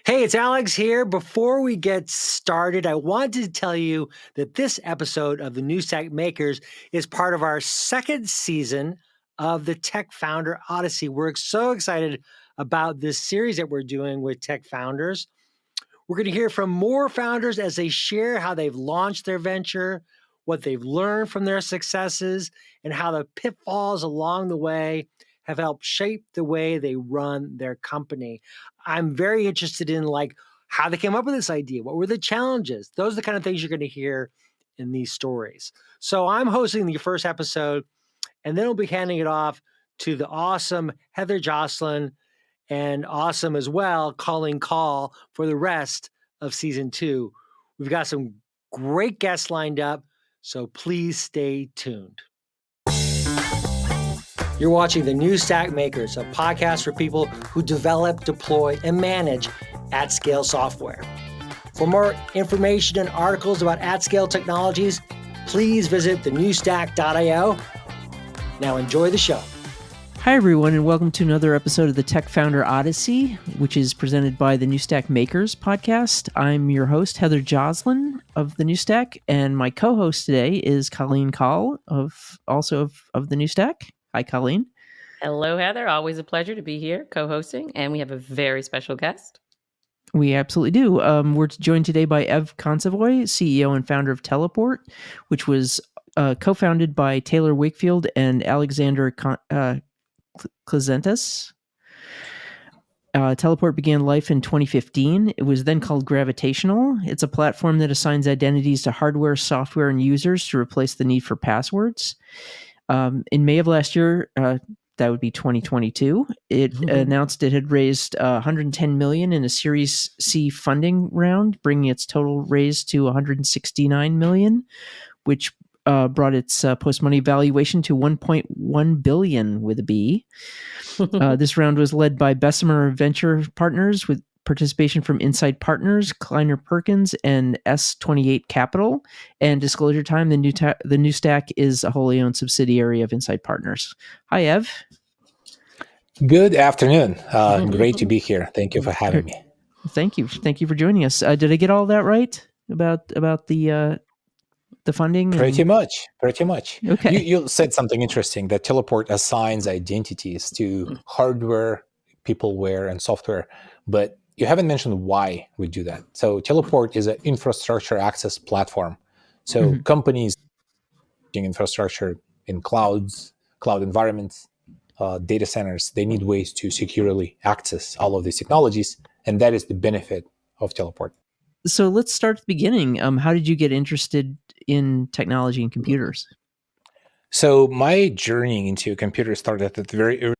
Hey, it's Alex here. Before we get started, I wanted to tell you that this episode of the New Stack Makers is part of our second season of the Tech Founder Odyssey. We're so excited about this series that we're doing with Tech Founders. We're going to hear from more founders as they share how they've launched their venture, what they've learned from their successes, and how the pitfalls along the way have helped shape the way they run their company. I'm very interested in how they came up with this idea. What were the challenges? Those are the kind of things you're going to hear in these stories. So I'm hosting the first episode, and then we'll be handing it off to the awesome Heather Jocelyn and awesome as well Colleen Call for the rest of season 2. We've got some great guests lined up, so please stay tuned. You're watching The New Stack Makers, a podcast for people who develop, deploy, and manage at-scale software. For more information and articles about at-scale technologies, please visit thenewstack.io. Now enjoy the show. Hi, everyone, and welcome to another episode of the Tech Founder Odyssey, which is presented by the New Stack Makers podcast. I'm your host, Heather Jocelyn of the New Stack, and my co-host today is Colleen Call of the New Stack. Hi, Colleen. Hello, Heather. Always a pleasure to be here co-hosting, and we have a very special guest. We absolutely do. We're joined today by Ev Kontsevoy, CEO and founder of Teleport, which was co-founded by Taylor Wakefield and Alexander Clazentas. Teleport began life in 2015. It was then called Gravitational. It's a platform that assigns identities to hardware, software, and users to replace the need for passwords. In May of last year, that would be 2022, it announced it had raised $110 million in a Series C funding round, bringing its total raise to $169 million, which brought its post-money valuation to $1.1 billion with a B. This round was led by Bessemer Venture Partners with participation from Insight Partners, Kleiner Perkins, and S28 Capital. And disclosure time, the New Stack is a wholly owned subsidiary of Insight Partners. Hi, Ev. Good afternoon. Great to be here. Thank you for having me. Thank you. Thank you for joining us. Did I get all that right about the funding? Pretty much. Okay. You said something interesting, that Teleport assigns identities to hardware, peopleware, and software, but you haven't mentioned why we do that. So Teleport is an infrastructure access platform. So companies using infrastructure in cloud environments, data centers, they need ways to securely access all of these technologies, and that is the benefit of Teleport. So let's start at the beginning. How did you get interested in technology and computers? So my journey into computers started at the very early,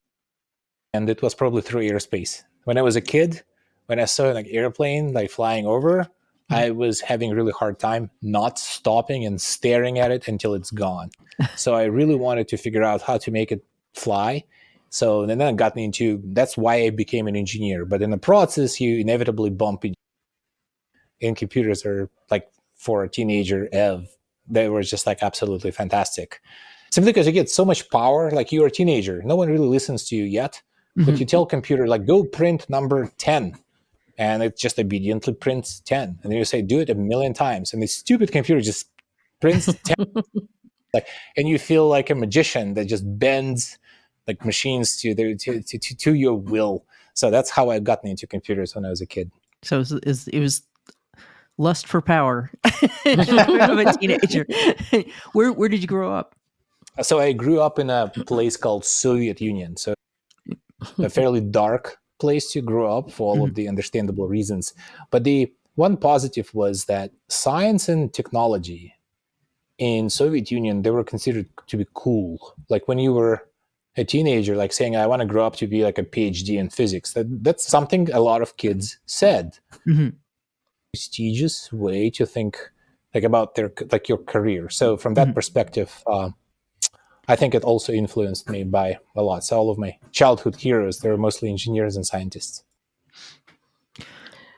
and it was probably through aerospace. When I was a kid, when I saw an airplane flying over, I was having a really hard time not stopping and staring at it until it's gone. So I really wanted to figure out how to make it fly. So then that got me into, that's why I became an engineer. But in the process, you inevitably bump in computers, or for a teenager, Ev, they were just absolutely fantastic. Simply because you get so much power, you're a teenager. No one really listens to you yet. But you tell computer, go print number 10. And it just obediently prints 10. And then you say, do it a million times. And the stupid computer just prints 10. And you feel like a magician that just bends machines to your will. So that's how I got into computers when I was a kid. So it was lust for power of a teenager. Where did you grow up? So I grew up in a place called Soviet Union. So a fairly dark place to grow up for all of the understandable reasons. But the one positive was that science and technology in Soviet Union, they were considered to be cool. When you were a teenager, saying, I want to grow up to be a PhD in physics. That's something a lot of kids said. Prestigious way to think about their your career. So from that perspective, I think it also influenced me by a lot. So all of my childhood heroes, they were mostly engineers and scientists.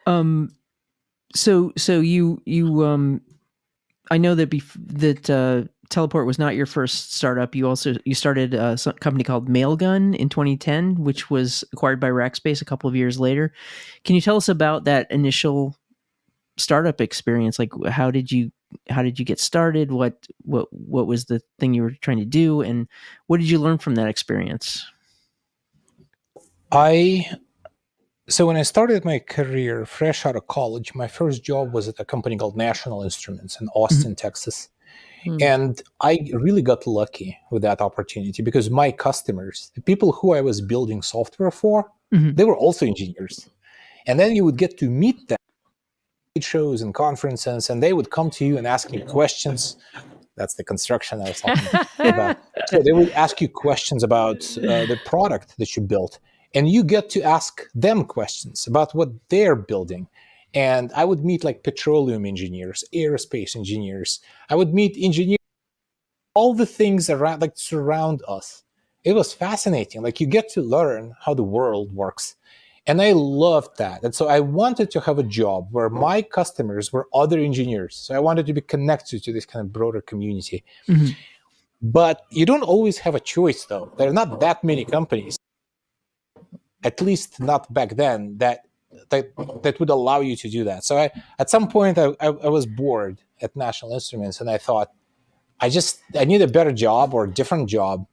So you I know that Teleport was not your first startup. You started a company called Mailgun in 2010, which was acquired by Rackspace a couple of years later. Can you tell us about that initial startup experience? Like, how did you get started? What was the thing you were trying to do, and what did you learn from that experience? So when I started my career fresh out of college, my first job was at a company called National Instruments in Austin, Texas. And I really got lucky with that opportunity because my customers, the people who I was building software for, they were also engineers. And then you would get to meet them at shows and conferences, and they would come to you and ask you questions. That's the construction I was talking about. So they would ask you questions about the product that you built, and you get to ask them questions about what they're building. And I would meet like petroleum engineers, aerospace engineers. I would meet engineers, all the things around, like surround us. It was fascinating. Like you get to learn how the world works. And I loved that. And so I wanted to have a job where my customers were other engineers. So I wanted to be connected to this kind of broader community. But you don't always have a choice, though. There are not that many companies, at least not back then, that would allow you to do that. So at some point, I was bored at National Instruments, and I thought, I need a better job or a different job,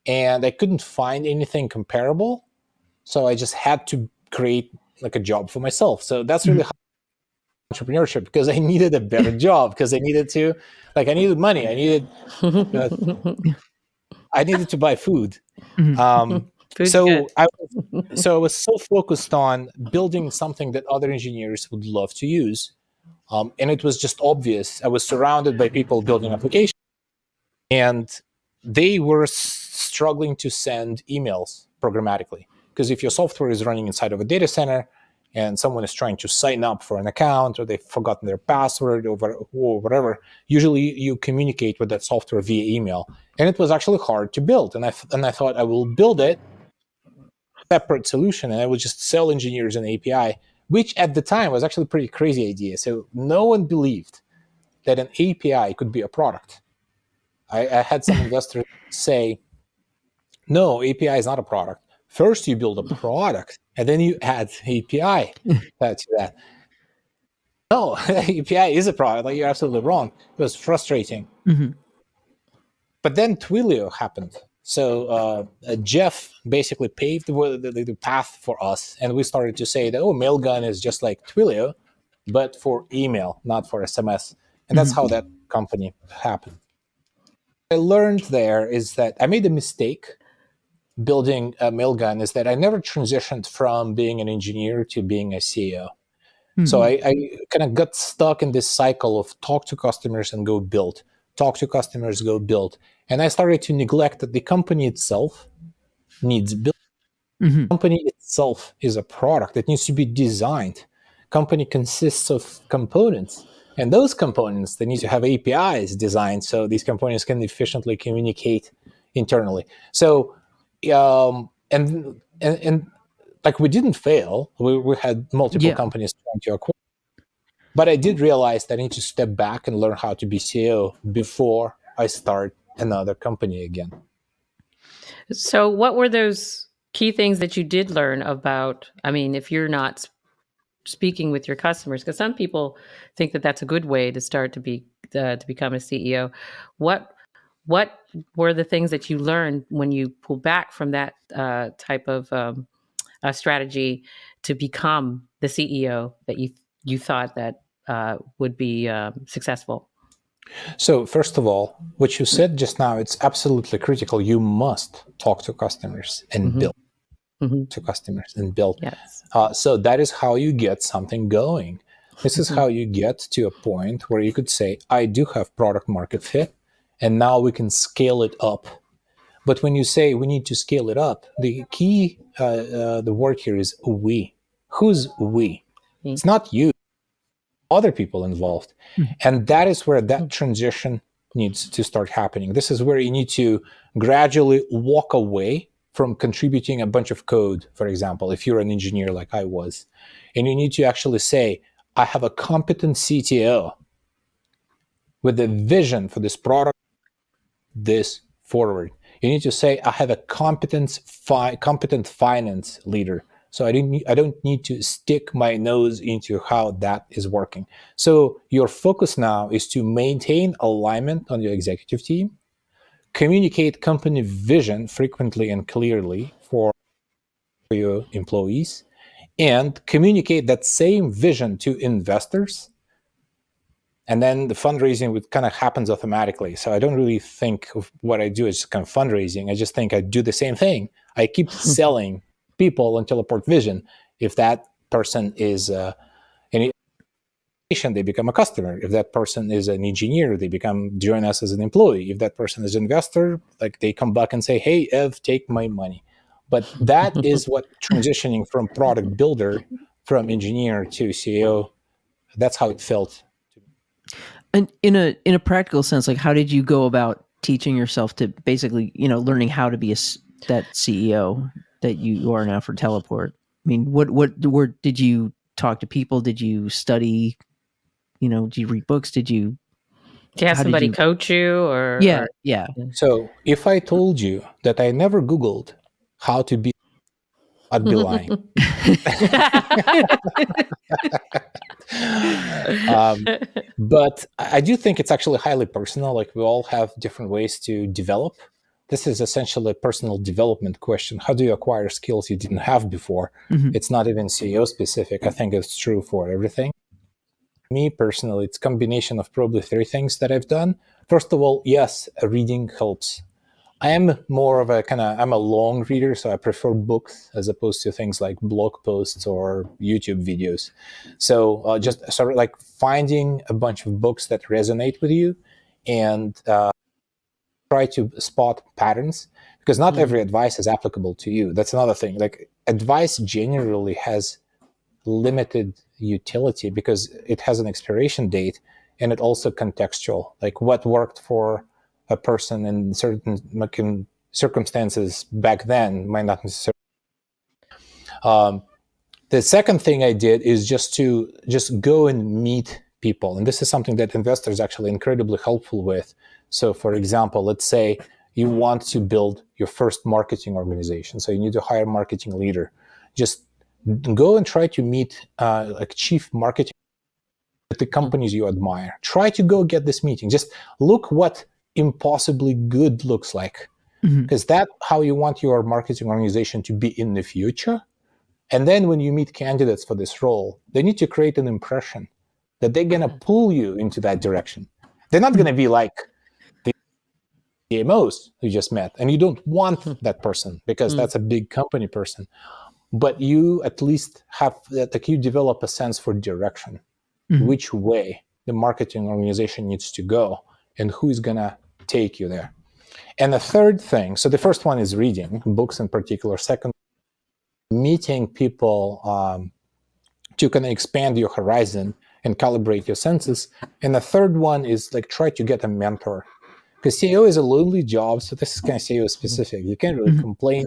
and I couldn't find anything comparable. So I just had to create like a job for myself. So that's really how entrepreneurship, because I needed a better job, because I needed money. I needed to buy food. So I was so focused on building something that other engineers would love to use. And it was just obvious. I was surrounded by people building applications, and they were struggling to send emails programmatically. Because if your software is running inside of a data center and someone is trying to sign up for an account, or they've forgotten their password or whatever, usually you communicate with that software via email. And it was actually hard to build. And I thought I will build it, separate solution, and I would just sell engineers an API, which at the time was actually a pretty crazy idea. So no one believed that an API could be a product. I had some investors say, no, API is not a product. First, you build a product, and then you add API to that. No, API is a product. Like, you're absolutely wrong. It was frustrating. But then Twilio happened. So Jeff basically paved the path for us, and we started to say that, Mailgun is just like Twilio, but for email, not for SMS. And that's how that company happened. What I learned there is that I made a mistake building a Mailgun, is that I never transitioned from being an engineer to being a CEO. So I kind of got stuck in this cycle of talk to customers and go build, talk to customers, go build. And I started to neglect that the company itself needs build. The company itself is a product that needs to be designed. Company consists of components, and those components, they need to have APIs designed so these components can efficiently communicate internally. So and like, we didn't fail. We had multiple companies trying to acquire. But I did realize that I need to step back and learn how to be CEO before I start another company again. So what were those key things that you did learn about? I mean, if you're not speaking with your customers, because some people think that that's a good way to start to become a CEO. What were the things that you learned when you pull back from that type of strategy to become the CEO that you thought that would be successul? So first of all, what you said just now, it's absolutely critical. You must talk to customers and build to customers and build. Yes. So that is how you get something going. This is how you get to a point where you could say, I do have product market fit, and now we can scale it up. But when you say we need to scale it up, the key, the word here is we. Who's we? It's not you. Other people involved. And that is where that transition needs to start happening. This is where you need to gradually walk away from contributing a bunch of code, for example, if you're an engineer like I was. And you need to actually say, I have a competent CTO with a vision for this product this forward. You need to say, I have a competent finance leader. So I don't need to stick my nose into how that is working. So your focus now is to maintain alignment on your executive team, communicate company vision frequently and clearly for your employees, and communicate that same vision to investors. And then the fundraising would kind of happens automatically. So I don't really think of what I do as kind of fundraising. I just think I do the same thing. I keep selling people on teleport vision. If that person is an they become a customer. If that person is an engineer, they join us as an employee. If that person is an investor, like they come back and say, hey, Ev, take my money. But that is what transitioning from product builder, from engineer to CEO, that's how it felt. And in a practical sense, like how did you go about teaching yourself to basically, learning how to be that CEO that you are now for Teleport? I mean, what did you talk to people? Did you study? Did you read books? Did you have somebody coach you or? Yeah. So if I told you that I never Googled how to be, I'd be lying. But I do think it's actually highly personal. Like we all have different ways to develop. This is essentially a personal development question. How do you acquire skills you didn't have before? Mm-hmm. It's not even CEO specific. I think it's true for everything. Me personally, it's a combination of probably 3 things that I've done. First of all, yes, reading helps. I am more of I'm a long reader, so I prefer books as opposed to things like blog posts or YouTube videos. So just sort of like finding a bunch of books that resonate with you and try to spot patterns, because not every advice is applicable to you. That's another thing. Like advice generally has limited utility because it has an expiration date, and it also contextual. Like what worked for a person in certain circumstances back then might not necessarily. The second thing I did is just go and meet people, and this is something that investors are actually incredibly helpful with. So, for example, let's say you want to build your first marketing organization, so you need to hire a marketing leader. Just go and try to meet like chief marketing at the companies you admire. Try to go get this meeting. Just look what impossibly good looks like, because that's how you want your marketing organization to be in the future. And then when you meet candidates for this role, they need to create an impression that they're going to pull you into that direction. They're not going to be like the CMOs you just met, and you don't want that person because that's a big company person. But you at least have that, like you develop a sense for direction, which way the marketing organization needs to go and who's going to take you there. And the third thing, so the first one is reading books in particular. Second, meeting people to kind of expand your horizon and calibrate your senses. And the third one is like try to get a mentor, because CEO is a lonely job. So this is kind of CEO specific. You can't really complain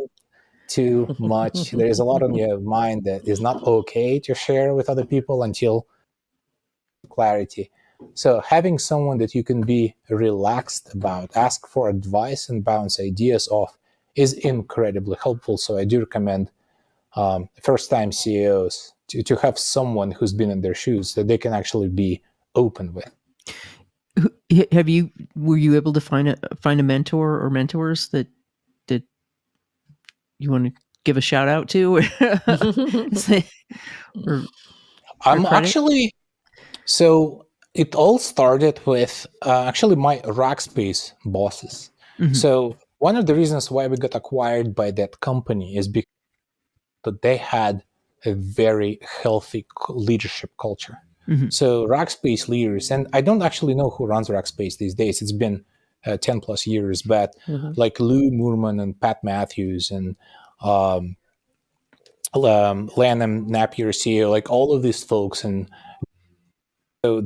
too much. There is a lot on your mind that is not okay to share with other people until clarity. So having someone that you can be relaxed about, ask for advice and bounce ideas off is incredibly helpful. So I do recommend first-time CEOs to have someone who's been in their shoes that they can actually be open with. Were you able to find a mentor or mentors that you want to give a shout out to? I'm actually, so it all started with actually my Rackspace bosses. So one of the reasons why we got acquired by that company is because they had a very healthy leadership culture. So Rackspace leaders, and I don't actually know who runs Rackspace these days. It's been 10 plus years, but like Lou Moorman and Pat Matthews and Lanham Napier CEO, like all of these folks. And so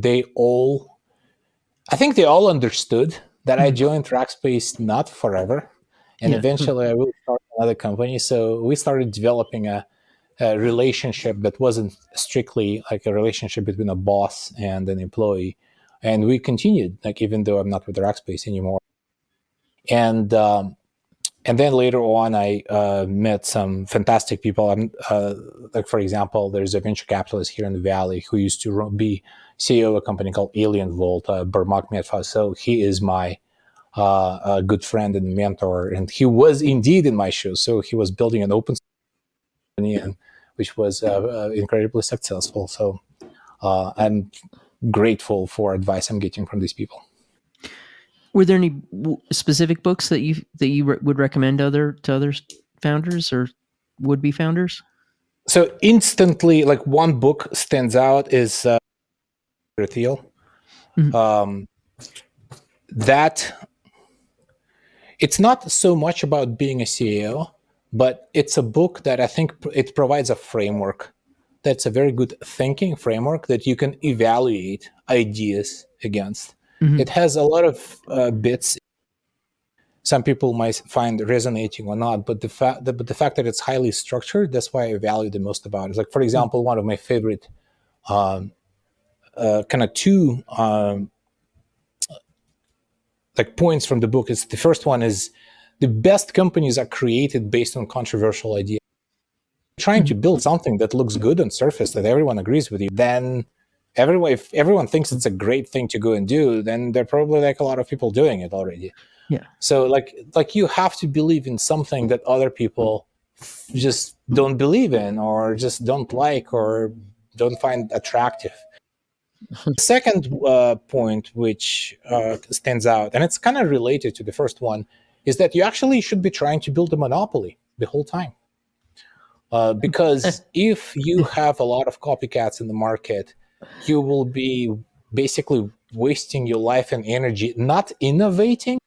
I think they all understood that I joined Rackspace not forever. And eventually I will start another company. So we started developing a relationship that wasn't strictly like a relationship between a boss and an employee. And we continued, like even though I'm not with Rackspace anymore. And then later on, I met some fantastic people. Like, for example, there's a venture capitalist here in the Valley who used to be CEO of a company called Alien Vault, Barmak Metfa. So he is my a good friend and mentor, and he was indeed in my shoes. So he was building an open company, which was incredibly successful. So I'm grateful for advice I'm getting from these people. Were there any specific books that you would recommend to other founders or would-be founders? So instantly, like, one book stands out is Thiel. Mm-hmm. That it's not so much about being a CEO, but it's a book that I think it provides a framework. That's a very good thinking framework that you can evaluate ideas against. Mm-hmm. It has a lot of bits some people might find resonating or not, but the fact that it's highly structured, that's why I value the most about it. Like, for example, one of my favorite kind of two like points from the book is, the first one is, the best companies are created based on controversial ideas. Trying to build something that looks good on surface, that everyone agrees with you, then if everyone thinks it's a great thing to go and do, then there are probably like a lot of people doing it already. Yeah. So like you have to believe in something that other people just don't believe in, or just don't like, or don't find attractive. The second point which stands out, and it's kind of related to the first one, is that you actually should be trying to build a monopoly the whole time. Because if you have a lot of copycats in the market, you will be basically wasting your life and energy not innovating,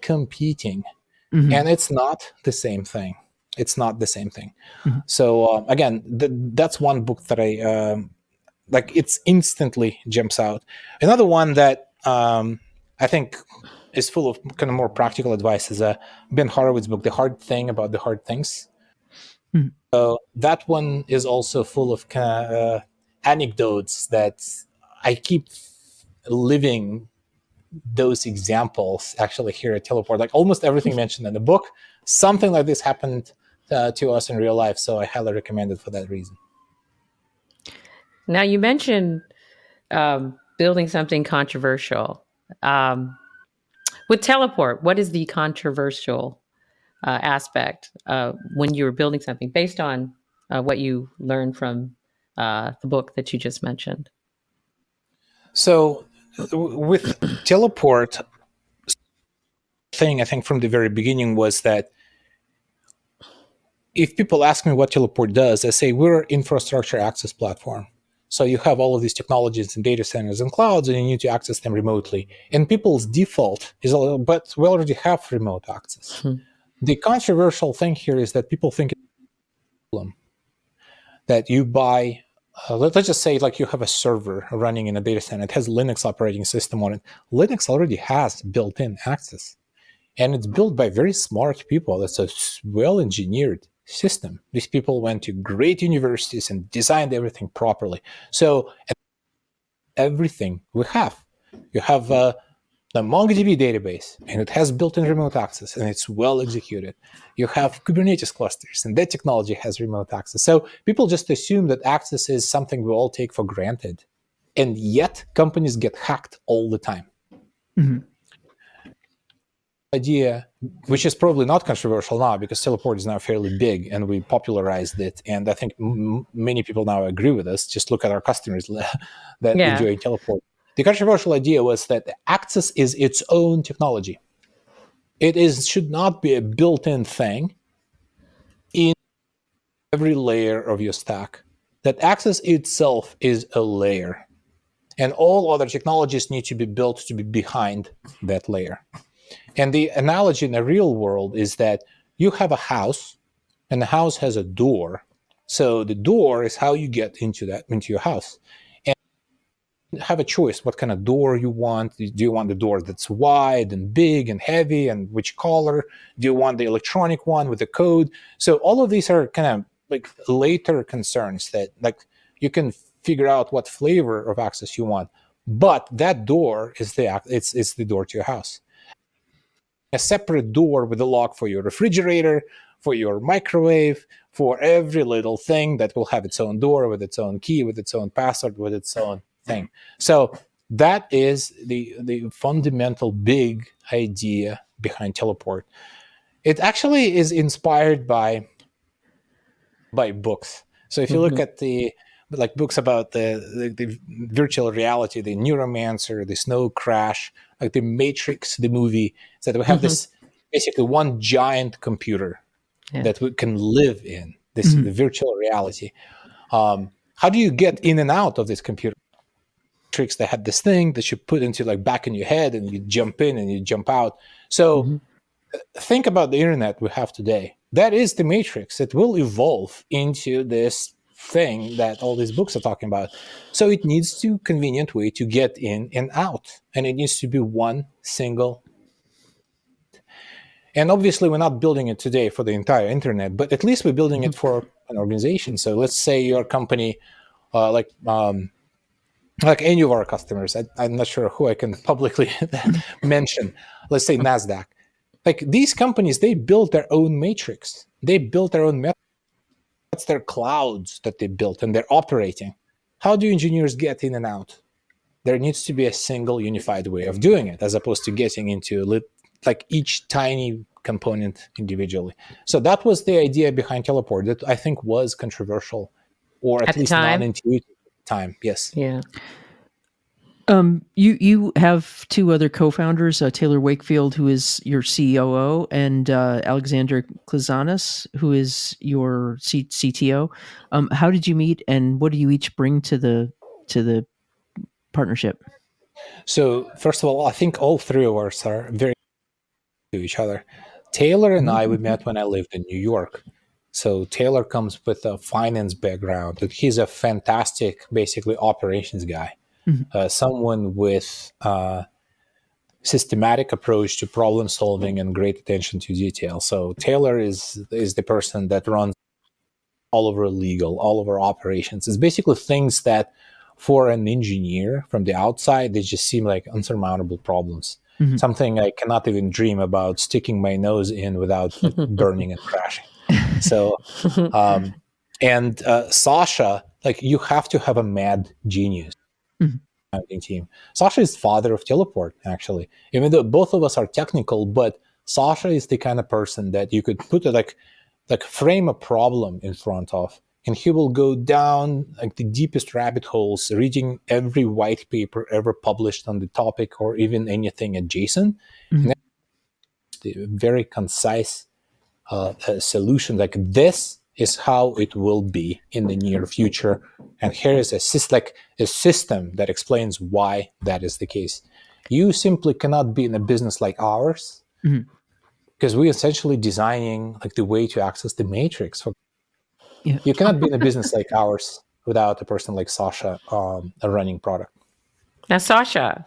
competing. Mm-hmm. And it's not the same thing. Mm-hmm. So again, that's one book that I like. It's instantly jumps out. Another one that I think is full of kind of more practical advice is Ben Horowitz' book, The Hard Thing About the Hard Things. Mm-hmm. So that one is also full of kind of anecdotes that I keep living those examples actually here at Teleport. Like, almost everything mentioned in the book, something like this happened to us in real life. So I highly recommend it for that reason. Now, you mentioned building something controversial. With Teleport, what is the controversial aspect when you were building something based on what you learned from the book that you just mentioned? So with Teleport, thing I think from the very beginning was that if people ask me what Teleport does, I say we're an infrastructure access platform. So you have all of these technologies and data centers and clouds, and you need to access them remotely. And people's default is, but we already have remote access. Mm-hmm. The controversial thing here is that people think it's a problem that you buy. Let's just say, like, you have a server running in a data center. It has Linux operating system on it. Linux already has built-in access, and it's built by very smart people. It's a well-engineered system. These people went to great universities and designed everything properly. So everything we have, you have the MongoDB database, and it has built-in remote access, and it's well executed. You have Kubernetes clusters, and that technology has remote access. So people just assume that access is something we all take for granted, and yet companies get hacked all the time. Mm-hmm. Idea, which is probably not controversial now because Teleport is now fairly big and we popularized it, and I think many people now agree with us. Just look at our customers that enjoy Teleport. The controversial idea was that access is its own technology. It should not be a built-in thing in every layer of your stack. That access itself is a layer, and all other technologies need to be built to be behind that layer. And the analogy in the real world is that you have a house, and the house has a door. So the door is how you get into your house. And you have a choice what kind of door you want. Do you want the door that's wide and big and heavy, and which color? Do you want the electronic one with the code? So all of these are kind of like later concerns that, like, you can figure out what flavor of access you want. But that door is it's the door to your house. a separate door with a lock for your refrigerator, for your microwave, for every little thing that will have its own door with its own key, with its own password, with its own thing. So that is the fundamental big idea behind Teleport. It actually is inspired by books. So if you look at the books about the virtual reality, the Neuromancer, the Snow Crash, like the Matrix, the movie, so that we have this basically one giant computer that we can live in, this the virtual reality. How do you get in and out of this computer? Matrix, they had this thing that you put into like back in your head, and you jump in and you jump out. So think about the internet we have today. That is the Matrix. It will evolve into this thing that all these books are talking about. So it needs to convenient way to get in and out, and it needs to be one single. And obviously, we're not building it today for the entire internet, but at least we're building it for an organization. So let's say your company, like any of our customers, I'm not sure who I can publicly mention. Let's say NASDAQ. Like these companies, they built their own matrix. They built their own method. That's their clouds that they built, and they're operating. How do engineers get in and out? There needs to be a single unified way of doing it, as opposed to getting into like each tiny component individually. So that was the idea behind Teleport that I think was controversial, or at least not intuitive at the time. Yes. Yeah. You have two other co-founders, Taylor Wakefield, who is your COO, and Alexander Klazanis, who is your CTO. How did you meet, and what do you each bring to the partnership? So first of all, I think all three of us are very to each other. Taylor and I, we met when I lived in New York. So Taylor comes with a finance background. He's a fantastic, basically, operations guy. Someone with systematic approach to problem solving and great attention to detail. So Taylor is the person that runs all over legal, all over operations. It's basically things that for an engineer from the outside, they just seem like unsurmountable problems. Something I cannot even dream about sticking my nose in without burning and crashing. So, and Sasha, like you have to have a mad genius. Team. Sasha is father of Teleport, actually. Even though both of us are technical, but Sasha is the kind of person that you could put like frame a problem in front of, and he will go down like the deepest rabbit holes, reading every white paper ever published on the topic or even anything adjacent. And that's the very concise solution. Like this is how it will be in the near future, and here is a system that explains why that is the case. You simply cannot be in a business like ours because we're essentially designing like the way to access the matrix. You cannot be in a business like ours without a person like Sasha running product. Now, Sasha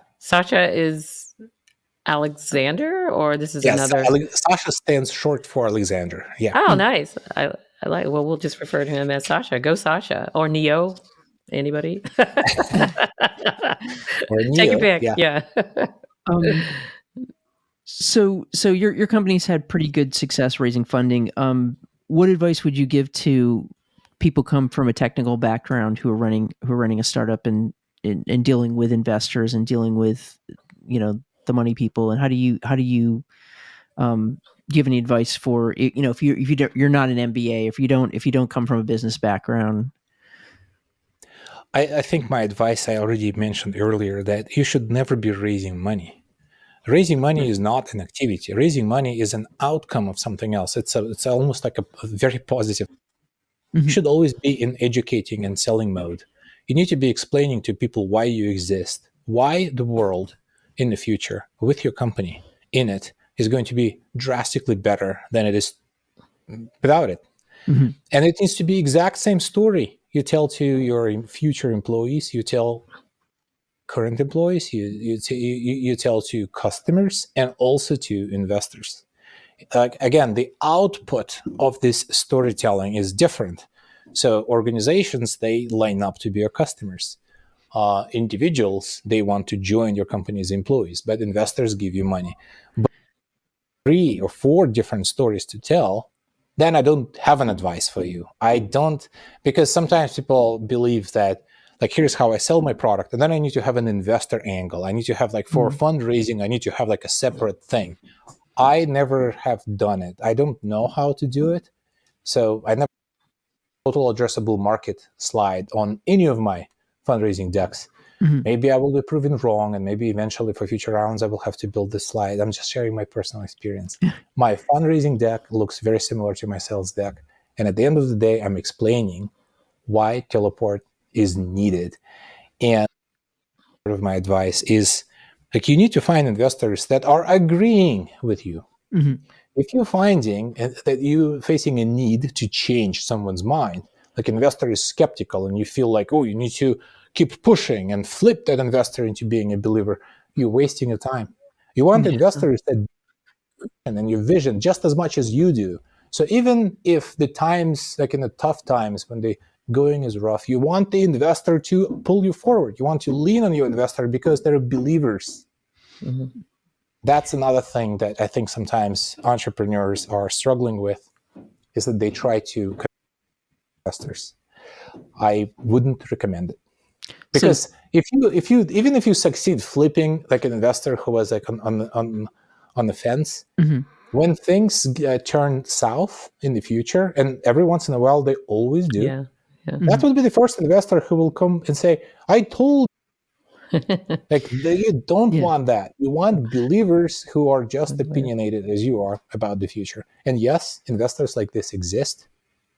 is Alexander, or this is another? Sasha stands short for Alexander. Yeah. Oh, nice. I like. Well, we'll just refer to him as Sasha. Go Sasha or Neo. Anybody? Or Neo, take a pick. Yeah. So your company's had pretty good success raising funding. What advice would you give to people come from a technical background who are running a startup and dealing with investors and dealing with the money people, and how do you give any advice for if you're not an MBA, if you don't come from a business background? I think my advice I already mentioned earlier, that you should never be raising money. Raising money is not an activity. Raising money is an outcome of something else. It's almost like a very positive. You should always be in educating and selling mode. You need to be explaining to people why you exist, why the world in the future with your company in it is going to be drastically better than it is without it. And it needs to be exact same story you tell to your future employees, you tell current employees, you tell to customers, and also to investors. Again, the output of this storytelling is different. So organizations, they line up to be your customers. Individuals, they want to join your company's employees, but investors give you money. 3 or 4 different stories to tell, then I don't have an advice for you. I don't, because sometimes people believe that, like, here's how I sell my product, and then I need to have an investor angle. I need to have, like, for fundraising, I need to have, like, a separate thing. I never have done it. I don't know how to do it. So I never total addressable market slide on any of my fundraising decks. Maybe I will be proven wrong, and maybe eventually for future rounds I will have to build this slide. I'm just sharing my personal experience. My fundraising deck looks very similar to my sales deck, and at the end of the day, I'm explaining why teleport is needed. And part of my advice is, like, you need to find investors that are agreeing with you. If you're finding that you're facing a need to change someone's mind, like investor is skeptical and you feel like, oh, you need to keep pushing and flip that investor into being a believer, you're wasting your time. You want investors that and your vision just as much as you do. So even if the times, like in the tough times when the going is rough, you want the investor to pull you forward. You want to lean on your investor because they're believers. That's another thing that I think sometimes entrepreneurs are struggling with, is that they try to investors. I wouldn't recommend it. Because if you even if you succeed flipping like an investor who was like on the fence, when things turn south in the future, and every once in a while they always do, that would be the first investor who will come and say, "I told." Like, you don't want that. You want believers who are just opinionated as you are about the future. And yes, investors like this exist,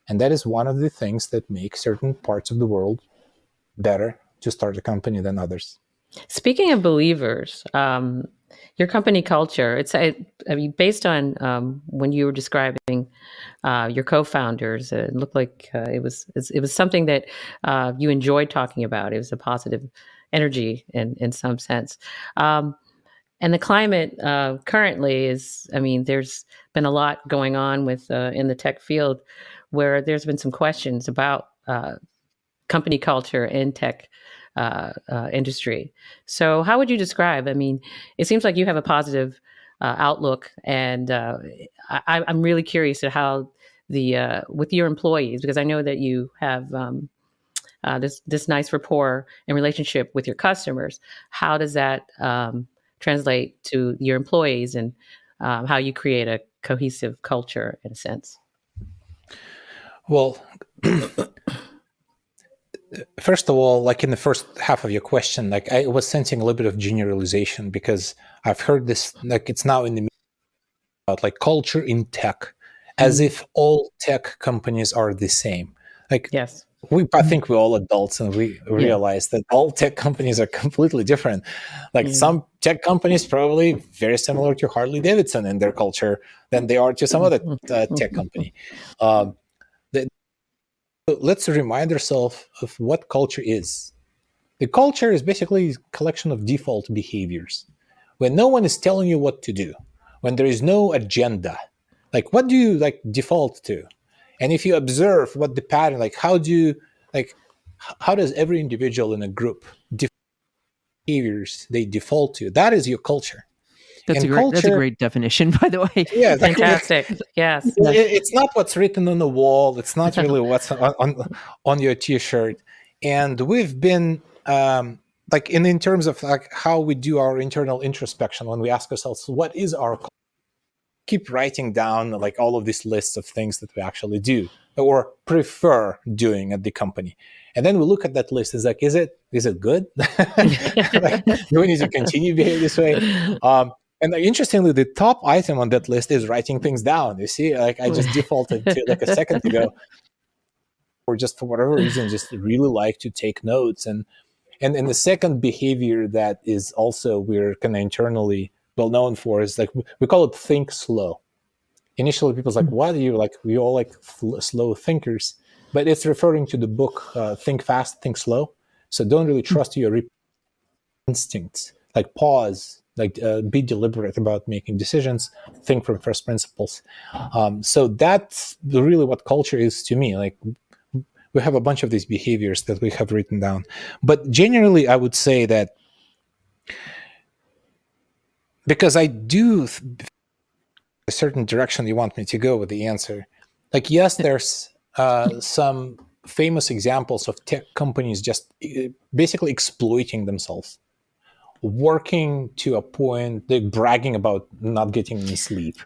and that is one of the things that make certain parts of the world better to start a company than others. Speaking of believers, your company culture, I mean, based on when you were describing your co-founders, it looked like it was something that you enjoyed talking about. It was a positive energy in some sense. And the climate currently is, I mean, there's been a lot going on with in the tech field where there's been some questions about company culture in tech industry. So how would you describe? I mean, it seems like you have a positive outlook, and I'm really curious to how the with your employees, because I know that you have this nice rapport and relationship with your customers. How does that translate to your employees, and how you create a cohesive culture in a sense? Well, first of all, like in the first half of your question, like I was sensing a little bit of generalization, because I've heard this, like it's now in the media about like culture in tech, as if all tech companies are the same. Like, yes, I think we're all adults and we realize that all tech companies are completely different. Like some tech companies probably very similar to Harley Davidson in their culture than they are to some other tech company. Let's remind ourselves of what culture is. The culture is basically a collection of default behaviors. When no one is telling you what to do, when there is no agenda, like what do you like default to? And if you observe what the pattern, like how does every individual in a group behaviors they default to? That is your culture. That's a great definition, by the way. Yeah, fantastic. Yes, it's not what's written on the wall. It's not really what's on your T-shirt. And we've been like in terms of like how we do our internal introspection, when we ask ourselves, what is our culture? Keep writing down like all of these lists of things that we actually do or prefer doing at the company. And then we look at that list. It's like, is it good? Like, do we need to continue behaving this way? And interestingly, the top item on that list is writing things down. You see, like I just defaulted to like a second ago, or just for whatever reason, just really like to take notes. And the second behavior that is also we're kind of internally well known for is like we call it think slow. Initially, people's like, "What are you like? We all like slow thinkers," but it's referring to the book Think Fast, Think Slow. So don't really trust your instincts. Like pause. Like be deliberate about making decisions, think from first principles. So that's really what culture is to me. Like we have a bunch of these behaviors that we have written down. But generally, I would say that because I do a certain direction you want me to go with the answer. Like, yes, there's some famous examples of tech companies just basically exploiting themselves, working to a point, they're bragging about not getting any sleep.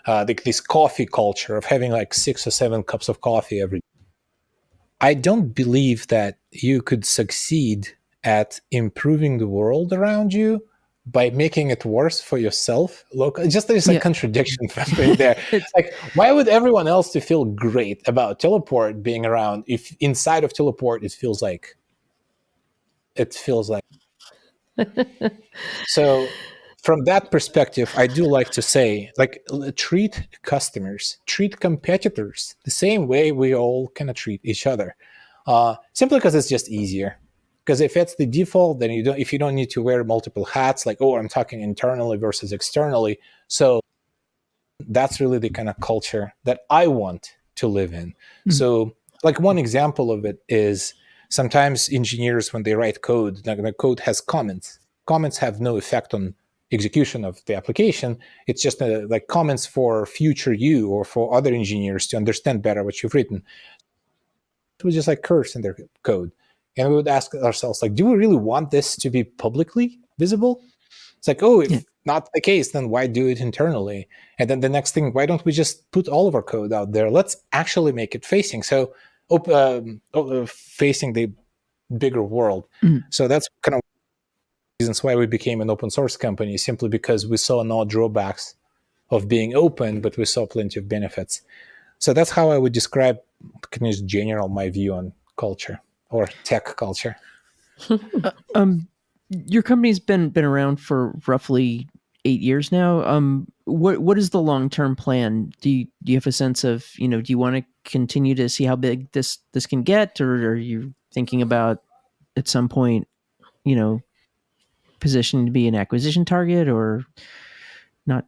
Like this coffee culture of having like 6 or 7 cups of coffee every day. I don't believe that you could succeed at improving the world around you by making it worse for yourself. Look, just there's a contradiction there. Like, why would everyone else to feel great about teleport being around if inside of teleport it feels like so from that perspective, I do like to say, like, treat customers, treat competitors the same way we all kind of treat each other, simply because it's just easier. Because if it's the default, then if you don't need to wear multiple hats, like, oh, I'm talking internally versus externally. So that's really the kind of culture that I want to live in. Mm-hmm. So, like, one example of it is sometimes engineers, when they write code, the code has comments. Comments have no effect on execution of the application. It's just like comments for future you or for other engineers to understand better what you've written. It was just like curse in their code. And we would ask ourselves, like, do we really want this to be publicly visible? It's like, oh, if not the case, then why do it internally? And then the next thing, why don't we just put all of our code out there? Let's actually make it facing. So facing the bigger world. Mm. So that's kind of reasons why we became an open source company, simply because we saw no drawbacks of being open, but we saw plenty of benefits. So that's how I would describe, in general, my view on culture or tech culture. Your company's been around for roughly 8 years now. What is the long-term plan? Do you have a sense of, do you want to continue to see how big this can get, or are you thinking about at some point, positioning to be an acquisition target, or not?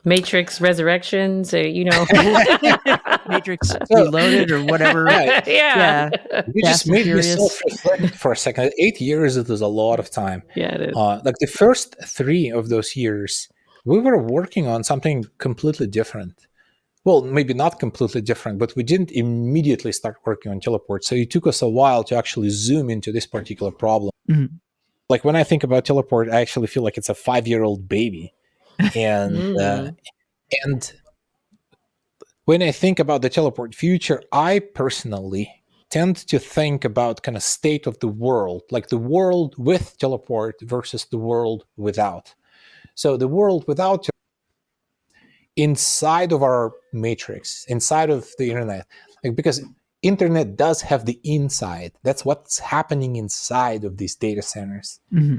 Matrix Resurrections, Matrix Reloaded or whatever. Yeah. You just made me self-reflect for a second. 8 years, it was a lot of time. Yeah, it is. Like the first 3 of those years, we were working on something completely different. Well, maybe not completely different, but we didn't immediately start working on teleport. So it took us a while to actually zoom into this particular problem. Mm-hmm. Like, when I think about teleport, I actually feel like it's a 5-year-old baby. And and when I think about the teleport future, I personally tend to think about kind of state of the world, like the world with teleport versus the world without. So the world without teleport, inside of our matrix, inside of the internet, like, because internet does have the inside. That's what's happening inside of these data centers. Mm-hmm.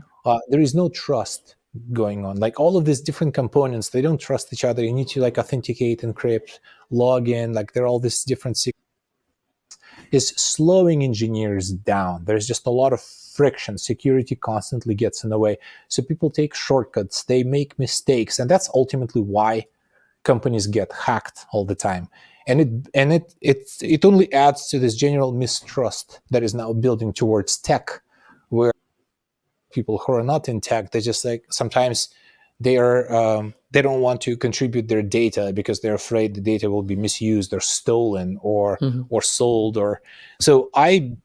There is no trust going on. Like, all of these different components, they don't trust each other. You need to, like, authenticate, encrypt, log in. Like, there are all these different secrets. Is slowing engineers down. There's just a lot of friction. Security constantly gets in the way. So people take shortcuts. They make mistakes, and that's ultimately why companies get hacked all the time. And it only adds to this general mistrust that is now building towards tech, where people who are not in tech, they just, like, sometimes they don't want to contribute their data because they're afraid the data will be misused or stolen or sold. Or so I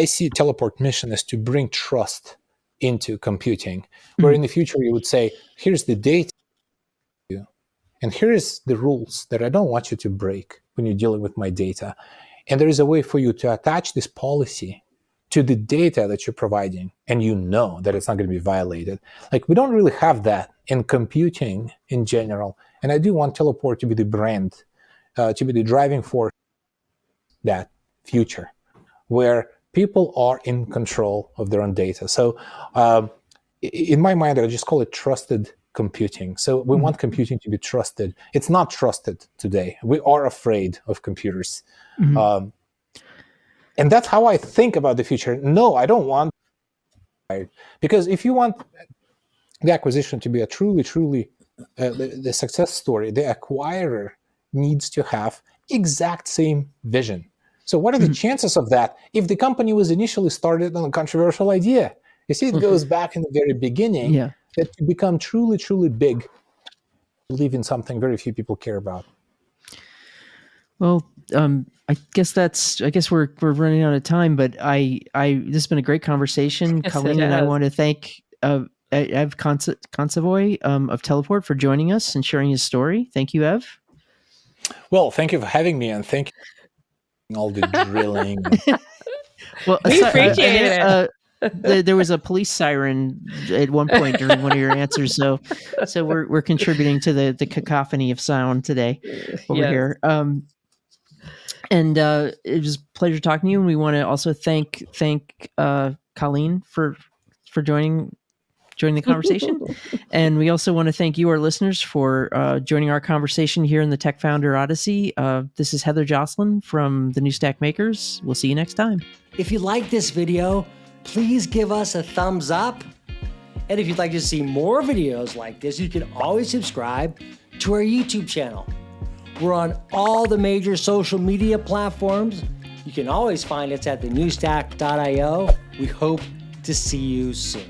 see teleport mission as to bring trust into computing, where in the future you would say, here's the data, and here is the rules that I don't want you to break when you're dealing with my data. And there is a way for you to attach this policy to the data that you're providing, and that it's not going to be violated. Like, we don't really have that in computing in general. And I do want teleport to be the brand, to be the driving force that future, where people are in control of their own data. So in my mind, I just call it trusted computing. So we want computing to be trusted. It's not trusted today. We are afraid of computers. Mm-hmm. And that's how I think about the future. No, I don't want, because if you want the acquisition to be a truly the success story, the acquirer needs to have exact same vision. So what are the chances of that if the company was initially started on a controversial idea? You see, it goes back in the very beginning that to become truly big, believe in something very few people care about. Well, I guess we're running out of time, but this has been a great conversation. Yes, Colleen it and I has. want to thank Ev Kontsevoy of Teleport for joining us and sharing his story. Thank you, Ev. Well, thank you for having me, and thank you for all the drilling. Well, We appreciate it. There was a police siren at one point during one of your answers, so we're contributing to the cacophony of sound today over Yes. here. And it was a pleasure talking to you. And we want to also thank Colleen for joining the conversation. And we also want to thank you, our listeners, for joining our conversation here in the Tech Founder Odyssey. This is Heather Jocelyn from the New Stack Makers. We'll see you next time. If you like this video, please give us a thumbs up. And if you'd like to see more videos like this, you can always subscribe to our YouTube channel. We're on all the major social media platforms. You can always find us at thenewstack.io. We hope to see you soon.